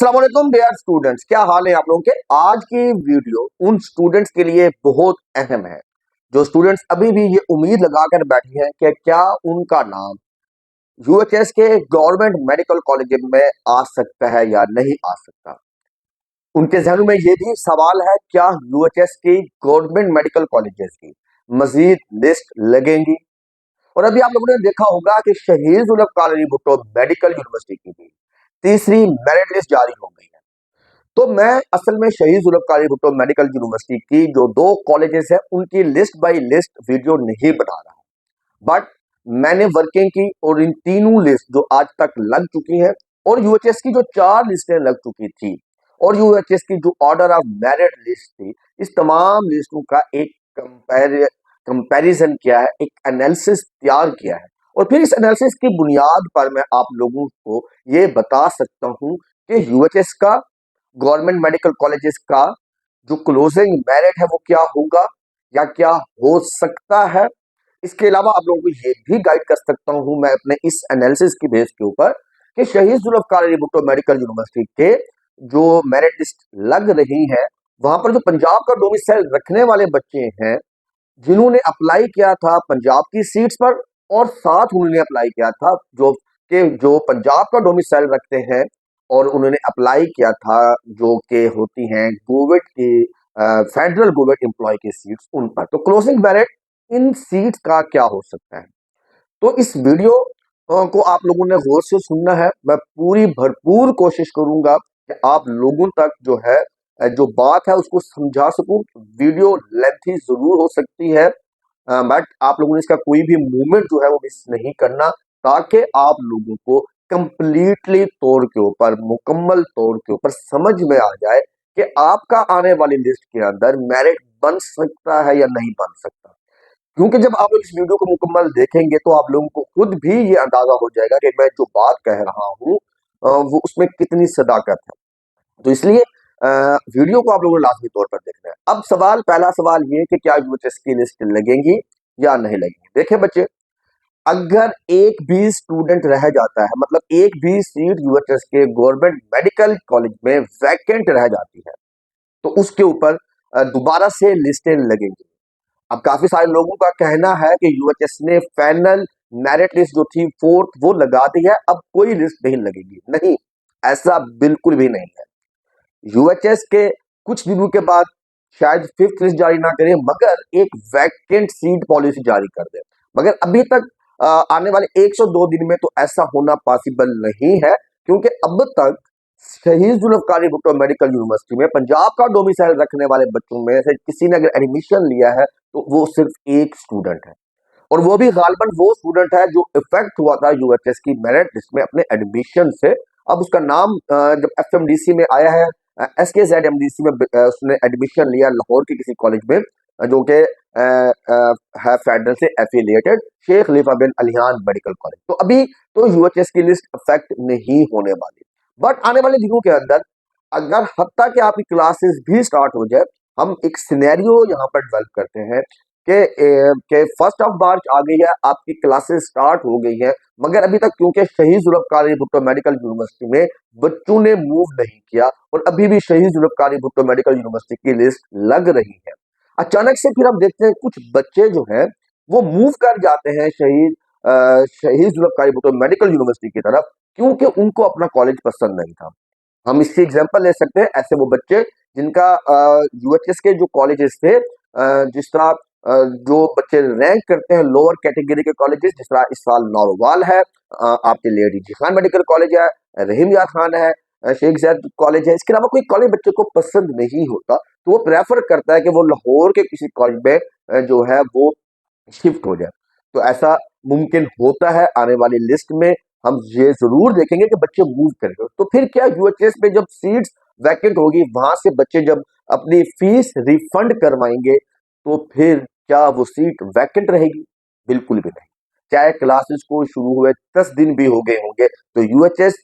अस्सलाम वालेकुम dear students, क्या हाल है आप लोगों के। आज की वीडियो उन स्टूडेंट्स के लिए बहुत अहम है जो स्टूडेंट्स अभी भी ये उम्मीद लगाकर बैठे हैं कि क्या उनका नाम यूएचएस के गवर्नमेंट मेडिकल कॉलेज में आ सकता है या नहीं आ सकता। उनके जहन में ये भी सवाल है, क्या यूएचएस की गवर्नमेंट मेडिकल कॉलेजेस की मजीद लिस्ट लगेंगी। और अभी आप लोगों ने देखा होगा कि शहीद जुल्फ़िकार अली भुट्टो मेडिकल यूनिवर्सिटी की भी तीसरी मेरिट लिस्ट जारी हो गई है। तो मैं असल में शहीद जुल्फ़िकार अली भुट्टो मेडिकल यूनिवर्सिटी की जो दो कॉलेजेस हैं उनकी लिस्ट बाय लिस्ट वीडियो नहीं बना रहा, बट मैंने वर्किंग की और इन तीनों लिस्ट जो आज तक लग चुकी हैं और यूएचएस की जो 4 लिस्टें लग चुकी थी और यूएचएस की जो ऑर्डर ऑफ मेरिट लिस्ट थी, इस तमाम लिस्टों का एक कंपैरिजन किया है, एक एनालिसिस तैयार किया है और फिर इस एनालिसिस की बुनियाद पर मैं आप लोगों को ये बता सकता हूं कि यूएचएस का गवर्नमेंट मेडिकल कॉलेजेस का जो क्लोजिंग मेरिट है वो क्या होगा या क्या हो सकता है। इसके अलावा आप लोगों को ये भी गाइड कर सकता हूं मैं अपने इस एनालिसिस की बेस के ऊपर कि शहीद जुल्फ़िकार अली भुट्टो मेडिकल यूनिवर्सिटी के जो मेरिट लिस्ट लग रही है वहां पर जो पंजाब का डोमिसाइल रखने वाले बच्चे हैं जिन्होंने अप्लाई किया था पंजाब की सीट्स पर और साथ उन्होंने अप्लाई किया था जो पंजाब का डोमिसाइल रखते हैं और उन्होंने अप्लाई किया था जो कि होती हैं गवर्नमेंट की फेडरल गवर्नमेंट एम्प्लॉय की सीट्स उन पर, तो क्लोजिंग मेरिट इन सीट्स का क्या हो सकता है। तो इस वीडियो को आप लोगों ने गौर से सुनना है। मैं पूरी भरपूर कोशिश करूंगा कि आप लोगों तक जो है जो बात है उसको समझा सकूं। वीडियो लेंथी जरूर हो सकती है, बट आप लोगों ने इसका कोई भी मूवमेंट जो है वो मिस नहीं करना, ताकि आप लोगों को कंप्लीटली तौर के ऊपर मुकम्मल तौर के ऊपर समझ में आ जाए कि आपका आने वाली लिस्ट के अंदर मेरिट बन सकता है या नहीं बन सकता। क्योंकि जब आप लोग इस वीडियो को मुकम्मल देखेंगे तो आप लोगों को खुद भी ये अंदाजा हो जाएगा कि मैं जो बात कह रहा हूँ वो उसमें कितनी सदाकत है। तो इसलिए वीडियो को आप लोगों ने लाजमी तौर पर देखना है। अब पहला सवाल ये कि क्या यूएचएस की लिस्ट लगेंगी या नहीं लगेंगी। देखिए बच्चे, अगर एक भी स्टूडेंट रह जाता है, मतलब एक भी सीट यूएचएस के गवर्नमेंट मेडिकल कॉलेज में वैकेंट रह जाती है, तो उसके ऊपर दोबारा से लिस्टें लगेंगी। अब काफी सारे लोगों का कहना है कि यूएचएस ने फाइनल मेरिट लिस्ट जो थी फोर्थ वो लगा दी है, अब कोई लिस्ट नहीं लगेगी। नहीं, ऐसा बिल्कुल भी नहीं है। यूएचएस के कुछ दिनों के बाद शायद फिफ्थ लिस्ट जारी ना करे मगर एक वैकेंट सीट पॉलिसी जारी कर दे, मगर अभी तक आने वाले 102 दिन में तो ऐसा होना पॉसिबल नहीं है, क्योंकि अब तक शहीद जुल्फ़िकार अली भुट्टो मेडिकल यूनिवर्सिटी में पंजाब का डोमिसाइल रखने वाले बच्चों में से किसी ने अगर एडमिशन लिया है तो वो सिर्फ एक स्टूडेंट है, और वो भी गालबन वो स्टूडेंट है जो इफेक्ट हुआ था यूएचएस की मेरिट लिस्ट में अपने एडमिशन से। अब उसका नाम जब एफएमडीसी में आया है, एसकेजेड एमडीसी में उसने एडमिशन लिया लाहौर के किसी कॉलेज में जो कि है फेडरल से एफिलिएटेड शेख खलीफा बिन अलियान मेडिकल कॉलेज। तो अभी तो यूएचएस की लिस्ट अफेक्ट नहीं होने वाली, बट आने वाले दिनों के अंदर अगर हत्ता कि आपकी क्लासेस भी स्टार्ट हो जाए, हम एक सिनेरियो यहाँ पर डेवलप करते हैं कि फर्स्ट ऑफ मार्च आ गई है, आपकी क्लासेस स्टार्ट हो गई है, मगर अभी तक क्योंकि शहीद जुल्फ़िकार अली भुट्टो मेडिकल यूनिवर्सिटी में बच्चों ने मूव नहीं किया और अभी भी शहीद जुल्फ़िकार अली भुट्टो मेडिकल यूनिवर्सिटी की लिस्ट लग रही है। अचानक से फिर हम देखते हैं कुछ बच्चे जो हैं वो मूव कर जाते हैं शहीद जुल्फ़िकार अली भुट्टो मेडिकल यूनिवर्सिटी की तरफ, क्योंकि उनको अपना कॉलेज पसंद नहीं था। हम इससे एग्जांपल ले सकते हैं, ऐसे वो बच्चे जिनका यूएचएस के जो कॉलेजेस थे, जिस तरह जो बच्चे रैंक करते हैं लोअर कैटेगरी के कॉलेजेस, जिस तरह इस साल नौरवाल है, आपके लिए डीजी खान मेडिकल कॉलेज है, रहीम यार खान है, शेख जैद कॉलेज है, इसके अलावा कोई कॉलेज बच्चे को पसंद नहीं होता तो वो प्रेफर करता है कि वो लाहौर के किसी कॉलेज में जो है वो शिफ्ट हो जाए। तो ऐसा मुमकिन होता है। आने वाली लिस्ट में हम ये जरूर देखेंगे कि बच्चे मूव करेंगे, तो फिर क्या यूएचएस में जब सीट्स वैकेंट होगी वहां से बच्चे जब अपनी फीस रिफंड करवाएंगे तो फिर क्या वो सीट वैकेंट रहेगी? बिल्कुल भी नहीं। चाहे क्लासेस को शुरू हुए 10 दिन भी हो गए होंगे तो यूएचएस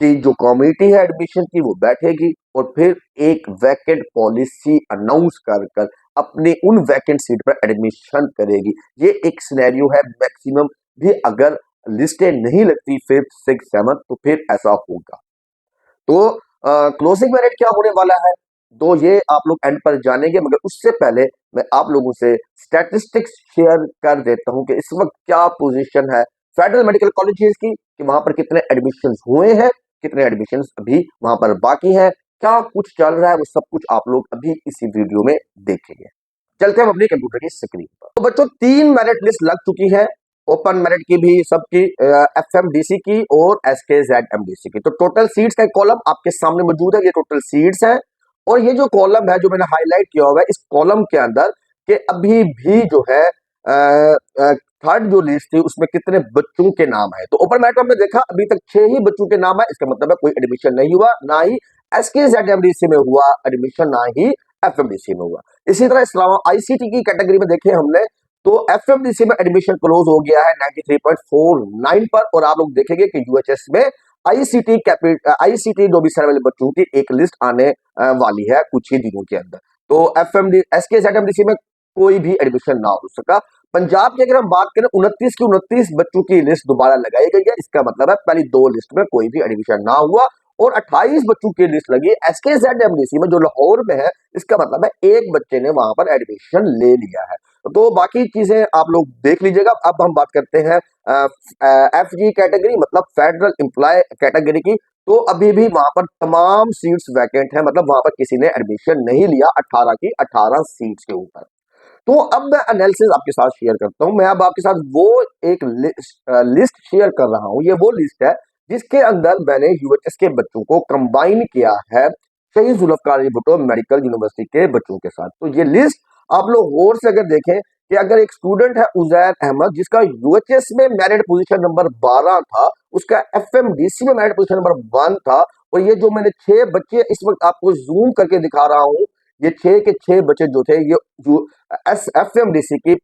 की जो कमेटी है एडमिशन की वो बैठेगी और फिर एक वैकेंट पॉलिसी अनाउंस कर कर अपनी उन वैकेंट सीट पर एडमिशन करेगी। ये एक सिनेरियो है। मैक्सिमम भी अगर लिस्टें नहीं लगती फिफ्थ सिक्स सेवंथ तो फिर ऐसा होगा। तो क्लोजिंग मेरिट क्या होने वाला है, तो ये आप लोग एंड पर जानेंगे, मगर उससे पहले मैं आप लोगों से स्टैटिस्टिक्स शेयर कर देता हूं कि इस वक्त क्या पोजीशन है फेडरल मेडिकल कॉलेजेस की, कि वहां पर कितने एडमिशन हुए हैं, कितने एडमिशन अभी वहां पर बाकी हैं, क्या कुछ चल रहा है, वो सब कुछ आप लोग अभी इसी वीडियो में देखेंगे। चलते हैं अपनी कंप्यूटर की स्क्रीन पर। तो बच्चों 3 मेरिट लिस्ट लग चुकी है, ओपन मेरिट की भी, सबकी, एफएमडीसी की और एसकेजेडएमडीसी की। तो टोटल सीट्स का एक कॉलम आपके सामने मौजूद है, ये टोटल सीट्स हैं। और ये जो कॉलम है जो मैंने हाईलाइट किया हुआ है, इस कॉलम के अंदर के अभी भी जो है थर्ड जो लिस्ट थी उसमें कितने बच्चों के नाम है। तो ओपन मेरिट में हमने देखा अभी तक 6 ही बच्चों के नाम है, इसका मतलब है कोई एडमिशन नहीं हुआ, ना ही एसकेजेडएमडीसी में हुआ एडमिशन, ना ही एफएमडीसी में हुआ। इसी तरह इस अलावा आईसीटी की कैटेगरी में देखे हमने तो एफएमडीसी में एडमिशन क्लोज हो गया है 93.49 पर, और आप लोग देखेंगे कि यूएचएस में आईसीटी जो भी वाले बच्चों की एक लिस्ट आने वाली है कुछ ही दिनों के अंदर। तो एफएमडी एसकेजेडएमडीसी में कोई भी एडमिशन ना हो सका। पंजाब की अगर हम बात करें 29 की 29 बच्चों की लिस्ट दोबारा लगाई गई है, इसका मतलब है पहली 2 लिस्ट में कोई भी एडमिशन ना हुआ, और 28 बच्चों की लिस्ट लगी एसकेजेडएमडीसी में जो लाहौर में है, इसका मतलब है एक बच्चे ने वहां पर एडमिशन ले लिया है। तो बाकी चीजें आप लोग देख लीजिएगा। अब हम बात करते हैं एफजी कैटेगरी मतलब फेडरल एम्प्लॉय कैटेगरी की। तो अभी भी वहां पर तमाम सीट्स वैकेंट है, मतलब वहां पर किसी ने एडमिशन नहीं लिया 18 की 18 सीट्स के ऊपर। तो अब मैं एनालिसिस आपके साथ शेयर करता हूं। मैं अब आपके साथ वो एक लिस्ट शेयर कर रहा हूं, ये वो लिस्ट है जिसके अंदर मैंने यूएचएस के बच्चों को कंबाइन किया है शहीद जुल्फकार अली भुट्टो मेडिकल यूनिवर्सिटी के बच्चों के साथ। तो ये लिस्ट आप लोग गौर से अगर देखें कि अगर एक स्टूडेंट है उजैर अहमद जिसका यूएचएस में मेरिट पोजीशन नंबर 12 था, उसका एफएमडीसी में मेरिट पोजीशन नंबर 1 था, और ये जो मैंने 6 बच्चे इस वक्त आपको जूम करके दिखा रहा हूं, ये 6 के 6 बच्चे जो थे ये एफएमडीसी की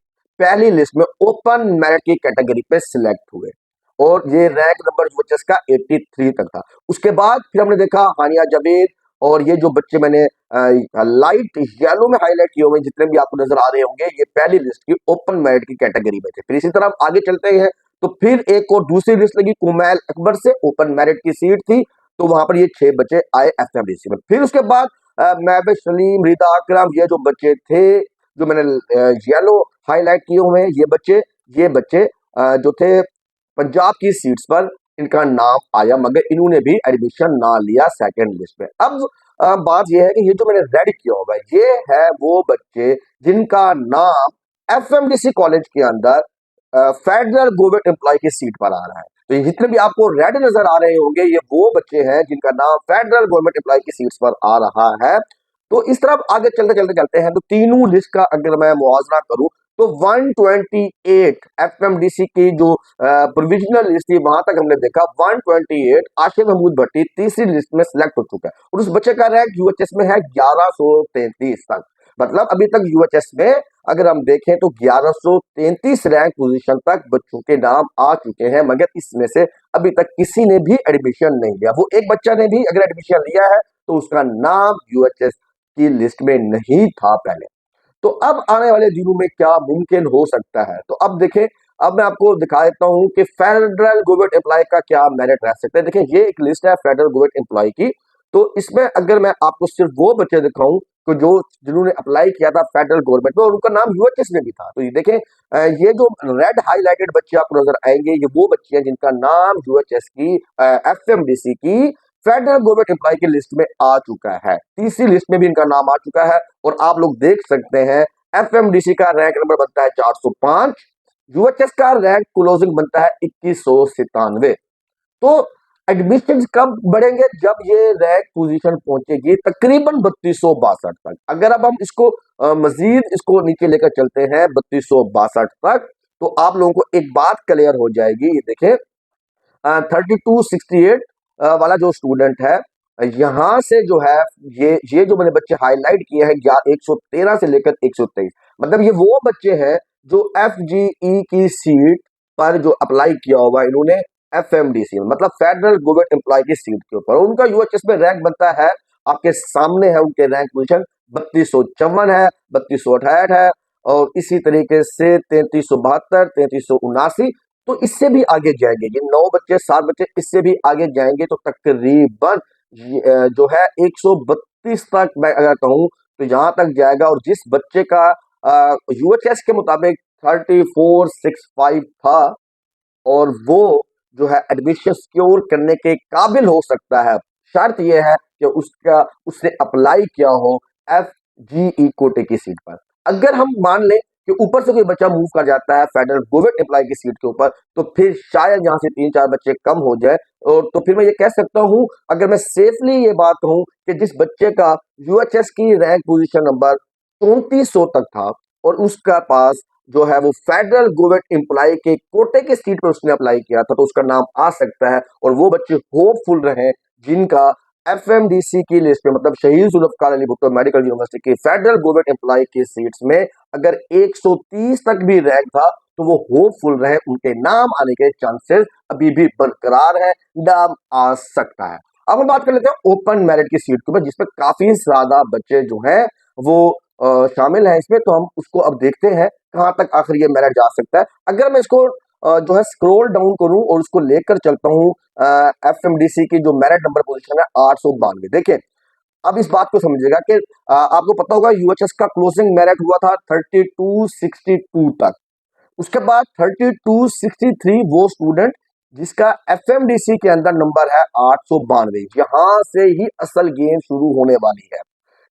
पहली लिस्ट में ओपन मेरिट की कैटेगरी पे सिलेक्ट हुए, और ये रैंक नंबर यूएचएस का 83 तक था। उसके बाद फिर हमने देखा हानिया जबीर, और ये जो बच्चे मैंने लाइट येलो में हाईलाइट किए हुए जितने भी आपको नजर आ रहे होंगे, ये पहली लिस्ट की ओपन मेरिट की कैटेगरी में थे। फिर इसी तरह हम आगे चलते हैं तो फिर एक और दूसरी लिस्ट लगी कुमैल अकबर से, ओपन मेरिट की सीट थी, तो वहां पर ये 6 बच्चे आए एफएमडीसी में। फिर उसके बाद महबूब सलीम, रिदा अकरम, ये जो बच्चे थे जो मैंने येलो हाईलाइट किए हुए हैं, ये बच्चे जो थे पंजाब की सीट्स पर इनका नाम आया, मगर इन्होंने भी एडमिशन ना लिया सेकंड लिस्ट में। अब बात यह है कि ये जो मैंने रेड किया होगा ये है वो बच्चे जिनका नाम एफएमडीसी कॉलेज के अंदर फेडरल गवर्नमेंट एम्प्लॉय की सीट पर आ रहा है। तो ये जितने भी आपको रेड नजर आ रहे होंगे ये वो बच्चे हैं जिनका नाम फेडरल गवर्नमेंट एम्प्लॉय की सीट्स पर आ रहा है। तो इस तरफ आगे चलते हैं तो तीनों लिस्ट का अगर मैं मुआवजा करूं तो 128 एफएमडीसी की जो प्रोविजनल लिस्ट थी वहां तक हमने देखा 128 आशिफ महमूद भट्टी तीसरी लिस्ट में सिलेक्ट हो चुका है, और उस बच्चे का रैंक यूएचएस में है 1133 तक। मतलब अभी तक यूएचएस में अगर हम देखें तो 1133 रैंक पोजीशन तक बच्चों के नाम आ चुके हैं, मगर इसमें से अभी तक किसी ने भी एडमिशन नहीं लिया। वो एक बच्चा ने भी अगर एडमिशन लिया है तो उसका नाम यूएचएस की लिस्ट में नहीं था पहले। तो अब आने वाले दिनों में क्या मुमकिन हो सकता है, तो अब देखें, अब मैं आपको दिखा देता हूं कि फेडरल गवर्नमेंट एम्प्लॉय का क्या मेरिट रह सकता है। देखिए ये एक लिस्ट है फेडरल गवर्नमेंट एम्प्लॉय की, तो इसमें अगर मैं आपको सिर्फ वो बच्चे दिखाऊं तो जो जिन्होंने अप्लाई किया था फेडरल गवर्नमेंट में और उनका नाम यूएचएस में भी था, तो ये देखें ये जो रेड हाईलाइटेड बच्चे आपको नजर आएंगे ये वो बच्चे हैं जिनका नाम यूएचएस की एफएमडीसी की फेडरल गवर्नमेंट एम्प्लॉय की लिस्ट में आ चुका है। तीसरी लिस्ट में भी इनका नाम आ चुका है, और आप लोग देख सकते हैं एफएमडीसी का रैंक नंबर बनता है 405, यूएचएस का रैंक क्लोजिंग बनता है 2197। तो एडमिशन कब बढ़ेंगे, जब ये रैंक पोजीशन पहुंचेगी तकरीबन 3262 तक। अगर अब हम इसको मजीद इसको नीचे लेकर चलते हैं 3262 तक, तो आप लोगों को एक बात क्लियर हो जाएगी। ये देखें 3268 वाला जो स्टूडेंट है, यहां से जो है ये जो मैंने बच्चे हाईलाइट किए हैं 113 से लेकर 123, मतलब ये वो बच्चे हैं जो एफजीई की सीट पर जो अप्लाई किया हुआ इन्होंने एफएमडीसी में, मतलब फेडरल गवर्नमेंट एम्प्लॉय की सीट के ऊपर, उनका यूएचएस में रैंक बनता है, आपके सामने है उनके रैंक पोजीशन 3254 है, 3268 है, और इसी तरीके से 3372, 3379, तो इससे भी आगे जाएंगे ये 9 बच्चे 7 बच्चे इससे भी आगे जाएंगे, तो तकरीबन जो है 132 तक मैं अगर कहूँ तो यहाँ तक जाएगा। और जिस बच्चे का यूएचएस के मुताबिक 3465 था और वो जो है एडमिशन सिक्योर करने के काबिल हो सकता है, शर्त यह है कि उसने अप्लाई किया हो एफ जी ई कोटे की सीट पर। अगर हम मान लें कि ऊपर से कोई बच्चा मूव कर जाता है फेडरल गवर्नमेंट एम्प्लॉय की सीट के ऊपर, तो फिर शायद यहाँ से 3-4 बच्चे कम हो जाए। और तो फिर मैं ये कह सकता हूँ, अगर मैं सेफली ये बात कहूँ, कि जिस बच्चे का यूएचएस की रैंक पोजीशन नंबर 3400 तक था और उसका पास जो है वो फेडरल गवर्नमेंट एम्प्लॉय के कोटे के सीट पर उसने अप्लाई किया था, तो उसका नाम आ सकता है। और वो बच्चे होपफुल रहे जिनका एफएमडीसी की लिस्ट में, मतलब शहीद जुल्फकार अली भुट्टो मेडिकल यूनिवर्सिटी की फेडरल गवर्नमेंट एम्प्लॉय की सीट्स में अगर 130 तक भी रैंक था, तो वो होपफुल रहे, उनके नाम आने के चांसेस अभी भी बरकरार है, नाम आ सकता है। अब हम बात कर लेते हैं ओपन मेरिट की सीट के ऊपर, जिसपे काफी ज्यादा बच्चे जो हैं वो शामिल है इसमें। तो हम उसको अब देखते हैं कहां तक आखिर ये मेरिट जा सकता है। अगर मैं इसको जो है स्क्रॉल डाउन करूं और उसको लेकर चलता हूं एफएमडीसी की जो मेरिट नंबर पोजीशन है 892। देखिए, अब इस बात को समझिएगा कि आपको पता होगा यूएचएस का क्लोजिंग मेरिट हुआ था 3262 तक। उसके बाद 3263 वो स्टूडेंट जिसका एफएमडीसी के अंदर नंबर है 892। यहां से ही असल गेम शुरू होने वाली है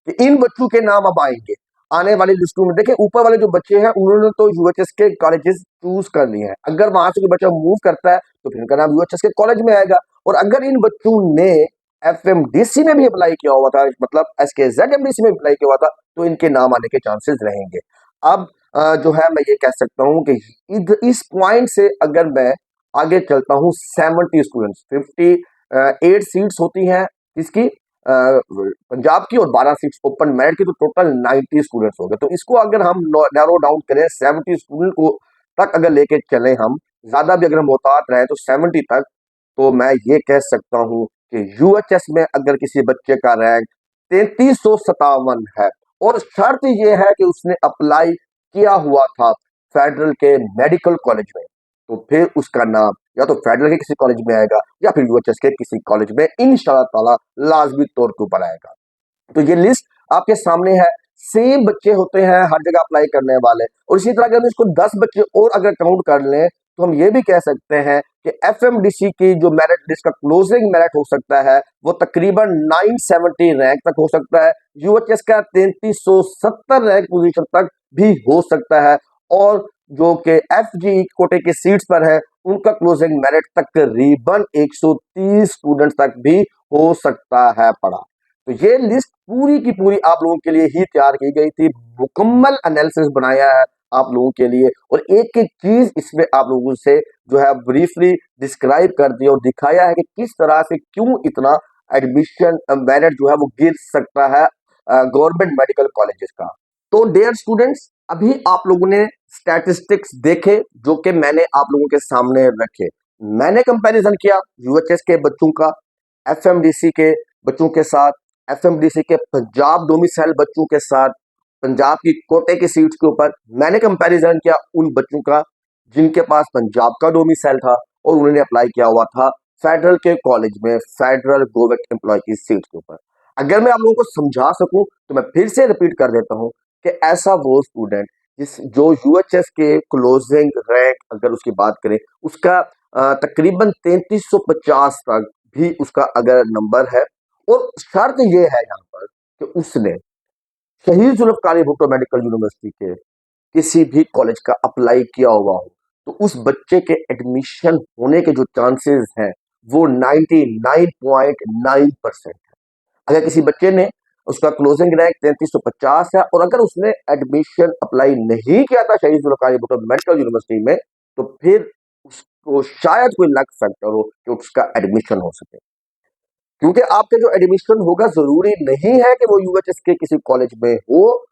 कि इन बच्चों के नाम अब आएंगे आने वाली लिस्टों में। देखिए, ऊपर वाले जो बच्चे हैं उन्होंने तो यूएचएस के कॉलेजेस चूज कर लिए हैं। अगर वहां से कोई बच्चा मूव करता है तो फिर उनका नाम यूएचएस के कॉलेज में आएगा। और अगर इन बच्चों ने एफएमडीसी में भी अप्लाई किया हुआ था, मतलब एसकेजेडएमडीसी में अप्लाई किया हुआ था, तो इनके नाम आने के चांसेस रहेंगे। अब जो है मैं ये कह सकता हूं कि इस पॉइंट से अगर मैं आगे चलता हूं, 70 स्टूडेंट्स, 58 सीट्स होती हैं इसकी पंजाब की, और 12 सीट्स ओपन मेरिट की, तो टोटल 90 स्टूडेंट्स हो गए। तो इसको अगर हम नैरो डाउन करें 70 स्टूडेंट को तक अगर लेके चले हम, ज्यादा भी अगर हम मोहतात रहे तो 70 तक, तो मैं ये कह सकता हूं कि यूएचएस में अगर किसी बच्चे का रैंक 3357 है और शर्त यह है कि उसने अप्लाई किया हुआ था फेडरल के मेडिकल कॉलेज में, तो फिर उसका नाम या तो फेडरल के किसी कॉलेज में आएगा या फिर यूएचएस के किसी कॉलेज में इंशाअल्लाह ताला लाजमी तौर के ऊपर आएगा। तो ये लिस्ट आपके सामने है। सेम बच्चे होते हैं हर जगह अप्लाई करने वाले। और इसी तरह अगर इसको 10 बच्चे और अगर काउंट कर लें तो हम ये भी कह सकते हैं कि एफएमडीसी की जो मेरिट लिस्ट का क्लोजिंग मेरिट हो सकता है वो तकरीबन 970 रैंक तक हो सकता है। यूएचएस का 3370 रैंक पोजीशन तक भी हो सकता है। और जो कि एफजी कोटे की सीट्स पर है उनका क्लोजिंग मेरिट तकरीबन 130 स्टूडेंट्स तक भी हो सकता है पड़ा। तो ये लिस्ट पूरी की पूरी आप लोगों के लिए ही तैयार की गई थी, मुकम्मल एनालिसिस बनाया है आप लोगों के लिए, और एक एक चीज इसमें आप लोगों से जो है ब्रीफली डिस्क्राइब कर दिया और दिखाया है कि किस तरह से क्यों इतना एडमिशन मेरिट जो है वो गिर सकता है गवर्नमेंट मेडिकल कॉलेजेस का। तो डियर स्टूडेंट्स, अभी आप लोगों ने स्टैटिस्टिक्स देखे जो कि मैंने आप लोगों के सामने रखे। मैंने कंपैरिजन किया यूएचएस के बच्चों का एफएमडीसी के बच्चों के साथ, एफएमडीसी के पंजाब डोमिसाइल बच्चों के साथ, पंजाब की कोटे की सीट्स के ऊपर मैंने कंपैरिजन किया उन बच्चों का जिनके पास पंजाब का डोमिसाइल था और उन्होंने अप्लाई किया हुआ था फेडरल के कॉलेज में फेडरल गवर्नमेंट एम्प्लॉय की सीट्स के ऊपर। अगर मैं आप लोगों को समझा सकूं तो मैं फिर से रिपीट कर देता हूं कि ऐसा वो स्टूडेंट जो यूएचएस के क्लोजिंग रैंक अगर उसकी बात करें उसका तकरीबन 3350 तक भी उसका अगर नंबर है, और शर्त यह है यहाँ पर कि उसने शहीद जुल्फकार अली भुट्टो मेडिकल यूनिवर्सिटी के किसी भी कॉलेज का अप्लाई किया हुआ हो, तो उस बच्चे के एडमिशन होने के जो चांसेस हैं वो 99.9% है। अगर किसी बच्चे ने उसका क्लोजिंग रैंक 3350 है और अगर उसने एडमिशन अप्लाई नहीं किया था शहीद जुल्फकार अली भुट्टो मेडिकल यूनिवर्सिटी में, तो फिर उसको शायद कोई लक फैक्टर हो कि उसका एडमिशन हो सके। क्योंकि आपका जो एडमिशन होगा जरूरी नहीं है कि वो यूएचएस के किसी कॉलेज में हो,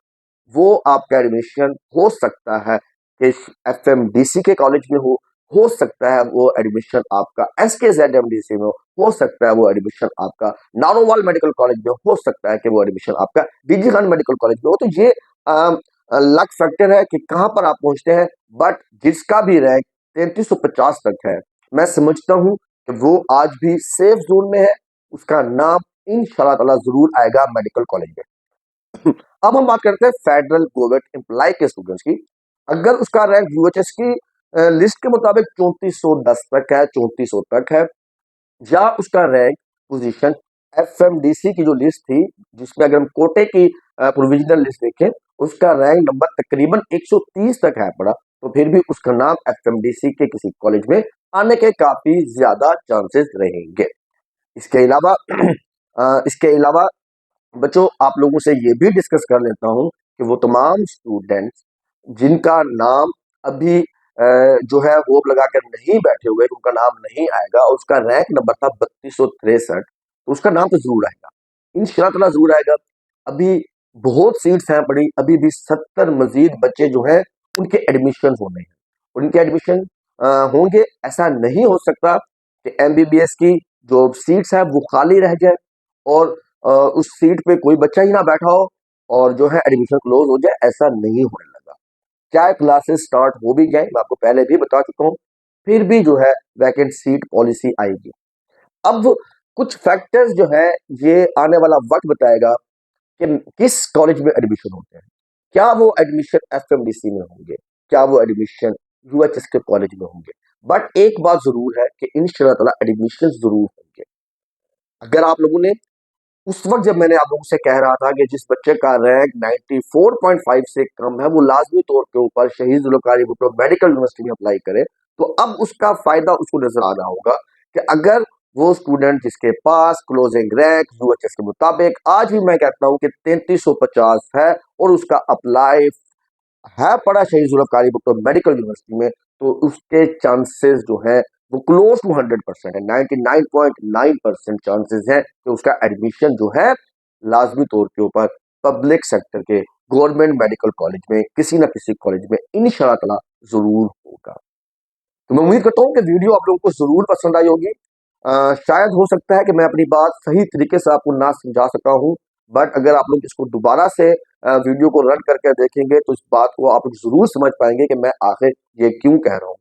वो आपका एडमिशन हो सकता है कि एफएमडीसी के कॉलेज में हो सकता है वो एडमिशन आपका एसकेजेडएमडीसी में हो सकता है वो एडमिशन आपका नारोवाल मेडिकल कॉलेज में हो सकता है कि वो एडमिशन आपका डीजी खान मेडिकल कॉलेज में हो। तो ये लक फैक्टर है कि कहां पर आप पहुंचते हैं। बट जिसका भी रैंक 3350 तक है, मैं समझता हूं कि वो आज भी सेफ जोन में है, उसका नाम इंशाल्लाह ताला जरूर आएगा मेडिकल कॉलेज में। अब हम बात करते हैं फेडरल गवर्नमेंट एम्प्लॉय के स्टूडेंट्स की। अगर उसका रैंक यूएचएस की लिस्ट के मुताबिक 3410 तक है, 3400 तक है, या उसका रैंक पोजीशन एफएमडीसी की जो लिस्ट थी, जिसमें अगर हम कोटे की प्रोविजनल लिस्ट देखें, उसका रैंक नंबर तकरीबन 130 तक है पड़ा, तो फिर भी उसका नाम एफएमडीसी के किसी कॉलेज में आने के काफी ज्यादा चांसेस रहेंगे। इसके अलावा इसके अलावा बच्चों, आप लोगों से ये भी डिस्कस कर लेता हूं कि वो तमाम स्टूडेंट्स जिनका नाम अभी जो है होप लगाकर नहीं बैठे हुए, उनका नाम नहीं आएगा और उसका रैंक नंबर था 3263, तो उसका नाम तो जरूर आएगा, इंशाल्लाह ताला जरूर आएगा। अभी बहुत सीट्स हैं पड़ी, अभी भी 70 मजीद बच्चे जो हैं उनके एडमिशन होने हैं, उनके एडमिशन होंगे। ऐसा नहीं हो सकता कि एमबीबीएस की जो सीट्स है वो खाली रह जाए और उस सीट पे कोई बच्चा ही ना बैठा हो और जो है एडमिशन क्लोज हो जाए, ऐसा नहीं होने लगा। चाहे क्लासेस स्टार्ट हो भी जाए, मैं आपको पहले भी बता चुका हूँ, फिर भी जो है वैकेंट सीट पॉलिसी आएगी। अब कुछ फैक्टर्स जो है ये आने वाला वक्त बताएगा कि किस कॉलेज में एडमिशन होते हैं। क्या वो एडमिशन एफएमडीसी में होंगे, क्या वो एडमिशन यूएचएस के कॉलेज में होंगे। बट एक बात जरूर है कि इंशाल्लाह ताला एडमिशन जरूर होंगे। अगर आप लोगों ने उस वक्त जब मैंने आप लोगों से कह रहा था कि जिस बच्चे का रैंक 94.5 से कम है वो लाजमी तौर के ऊपर शहीद जुल्फ़िकार भुट्टो मेडिकल यूनिवर्सिटी में अप्लाई करे, तो अब उसका फायदा उसको नजर आ रहा होगा कि अगर वो स्टूडेंट जिसके पास क्लोजिंग रैंक यूएचएस के मुताबिक आज भी मैं कहता हूं कि 3350 है और उसका अप्लाई है पड़ा शहीद जुल्फ़िकार भुट्टो मेडिकल यूनिवर्सिटी में, तो उसके चांसेस जो है वो क्लोज टू 100% है, 99.9% चांसेस है कि उसका एडमिशन जो है लाजमी तौर के ऊपर पब्लिक सेक्टर के गवर्नमेंट मेडिकल कॉलेज में किसी ना किसी कॉलेज में इंशाल्लाह ताला जरूर होगा। तो मैं उम्मीद करता हूँ कि वीडियो आप लोगों को जरूर पसंद आई होगी। शायद हो सकता है कि मैं अपनी बात सही तरीके से आपको ना समझा सका हूँ, बट अगर आप लोग इसको दोबारा से वीडियो को रन करके देखेंगे तो इस बात को आप लोग जरूर समझ पाएंगे कि मैं आखिर ये क्यों कह रहा हूँ।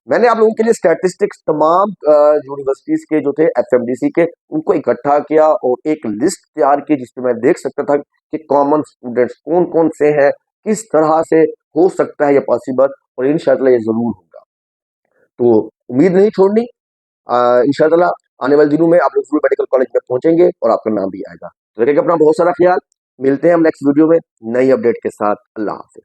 मैंने आप लोगों के लिए स्टैटिस्टिक्स तमाम यूनिवर्सिटीज के जो थे एफएमडीसी के, उनको इकट्ठा किया और एक लिस्ट तैयार की जिसमें मैं देख सकता था कि कॉमन स्टूडेंट्स कौन कौन से हैं, किस तरह से हो सकता है ये पॉसिबल, और इंशाल्लाह ये जरूर होगा। तो उम्मीद नहीं छोड़नी, इंशाल्लाह आने वाले दिनों में आप लोग जरूर मेडिकल कॉलेज में पहुंचेंगे और आपका नाम भी आएगा। तो रखिएगा अपना बहुत सारा ख्याल। मिलते हैं हम नेक्स्ट वीडियो में नई अपडेट के साथ। अल्लाह हाफिज।